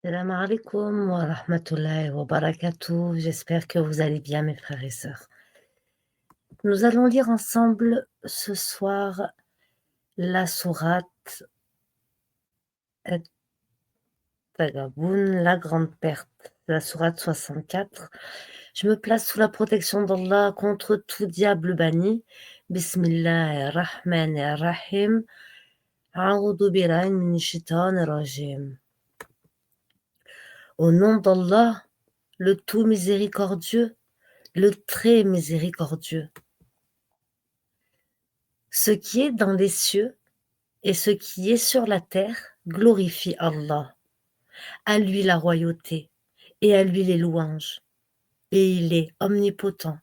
Salam alaikum wa rahmatullahi wa barakatuh. J'espère que vous allez bien, mes frères et sœurs. Nous allons lire ensemble ce soir la sourate At-Taghabun, la grande perte, la sourate 64. Je me place sous la protection d'Allah contre tout diable banni. Bismillahirrahmanirrahim. A'udhu billahi minash shaitanir rajim. Au nom d'Allah, le tout miséricordieux, le très miséricordieux. Ce qui est dans les cieux et ce qui est sur la terre glorifie Allah. À lui la royauté et à lui les louanges. Et il est omnipotent.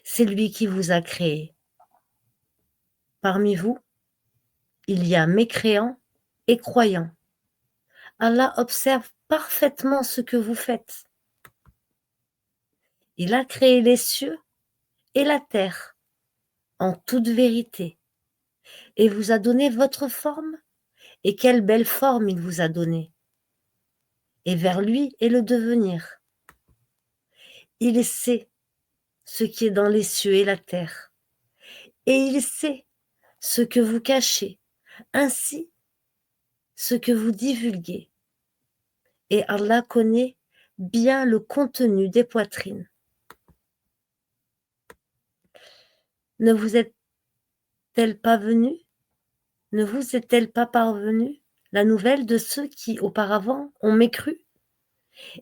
C'est lui qui vous a créé. Parmi vous, il y a mécréants et croyants. Allah observe parfaitement ce que vous faites. Il a créé les cieux et la terre en toute vérité et vous a donné votre forme, et quelle belle forme il vous a donnée. Et vers lui est le devenir. Il sait ce qui est dans les cieux et la terre, et il sait ce que vous cachez, ainsi ce que vous divulguez. Et Allah connaît bien le contenu des poitrines. Ne vous est-elle pas venue, ne vous est-elle pas parvenue la nouvelle de ceux qui auparavant ont mécru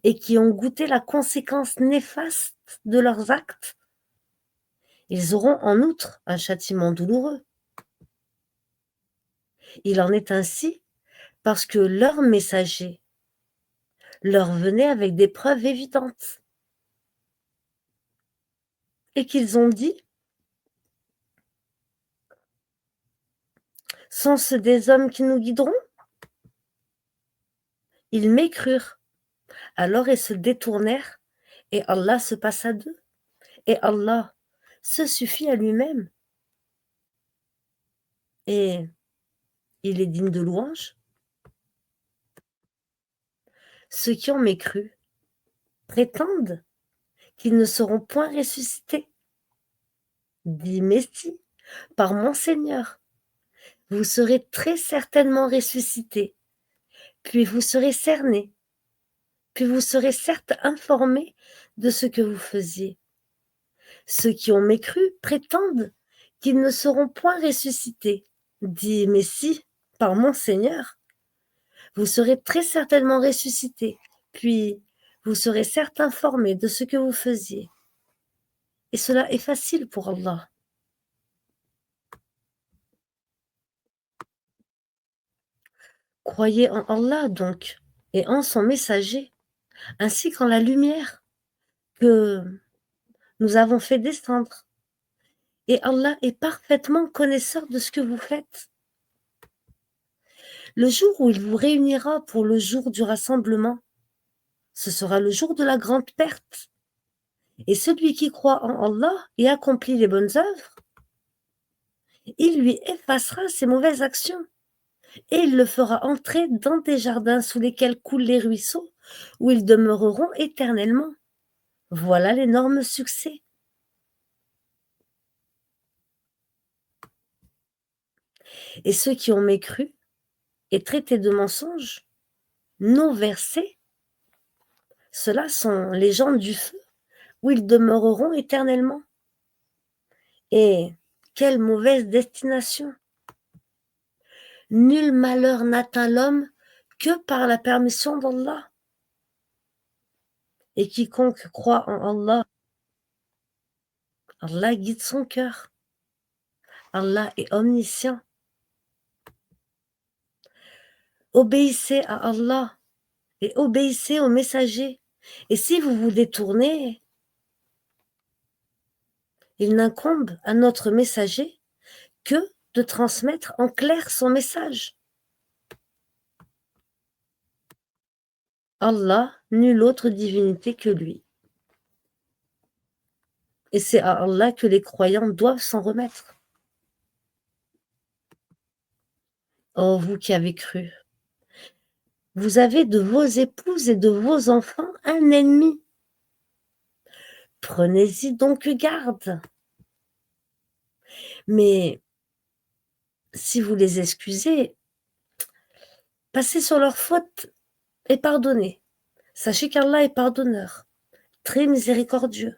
et qui ont goûté la conséquence néfaste de leurs actes? Ils auront en outre un châtiment douloureux. Il en est ainsi parce que leurs messagers leur venaient avec des preuves évidentes et qu'ils ont dit: sont-ce des hommes qui nous guideront? Ils mécrurent alors et se détournèrent, et Allah se passa d'eux, et Allah se suffit à lui-même, et il est digne de louange. Ceux qui ont mécru prétendent qu'ils ne seront point ressuscités. Dit Messie, par mon Seigneur, vous serez très certainement ressuscités, puis vous serez cernés, puis vous serez certes informés de ce que vous faisiez. Ceux qui ont mécru prétendent qu'ils ne seront point ressuscités. Dit Messie, par mon Seigneur, vous serez très certainement ressuscités, puis vous serez certes informés de ce que vous faisiez. Et cela est facile pour Allah. Croyez en Allah donc, et en son messager, ainsi qu'en la lumière que nous avons fait descendre. Et Allah est parfaitement connaisseur de ce que vous faites. Le jour où il vous réunira pour le jour du rassemblement, ce sera le jour de la grande perte. Et celui qui croit en Allah et accomplit les bonnes œuvres, il lui effacera ses mauvaises actions et il le fera entrer dans des jardins sous lesquels coulent les ruisseaux, où ils demeureront éternellement. Voilà l'énorme succès. Et ceux qui ont mécru et traité de mensonges, nos versets, ceux-là sont les gens du feu, où ils demeureront éternellement. Et quelle mauvaise destination! Nul malheur n'atteint l'homme que par la permission d'Allah. Et quiconque croit en Allah, Allah guide son cœur. Allah est omniscient. Obéissez à Allah et obéissez aux messagers. Et si vous vous détournez, il n'incombe à notre messager que de transmettre en clair son message. Allah, nulle autre divinité que lui. Et c'est à Allah que les croyants doivent s'en remettre. Oh, vous qui avez cru, Vous avez de vos épouses et de vos enfants un ennemi. Prenez-y donc garde. Mais si vous les excusez, passez sur leurs fautes et pardonnez. Sachez qu'Allah est pardonneur, très miséricordieux.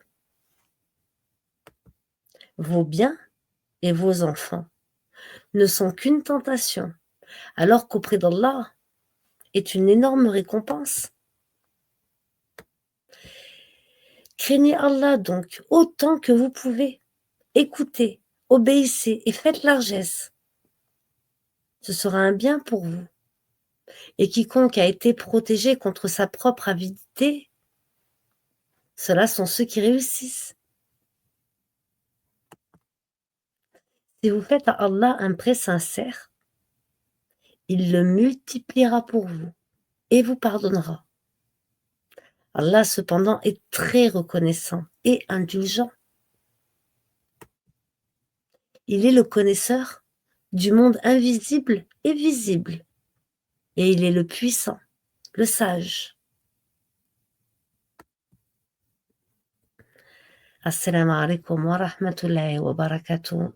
Vos biens et vos enfants ne sont qu'une tentation, alors qu'auprès d'Allah est une énorme récompense. Craignez Allah donc autant que vous pouvez. Écoutez, obéissez et faites largesse. Ce sera un bien pour vous. Et quiconque a été protégé contre sa propre avidité, ceux-là sont ceux qui réussissent. Si vous faites à Allah un prêt sincère, il le multipliera pour vous et vous pardonnera. Allah cependant est très reconnaissant et indulgent. Il est le connaisseur du monde invisible et visible. Et il est le puissant, le sage. Assalamu alaikum wa rahmatullahi wa barakatuh.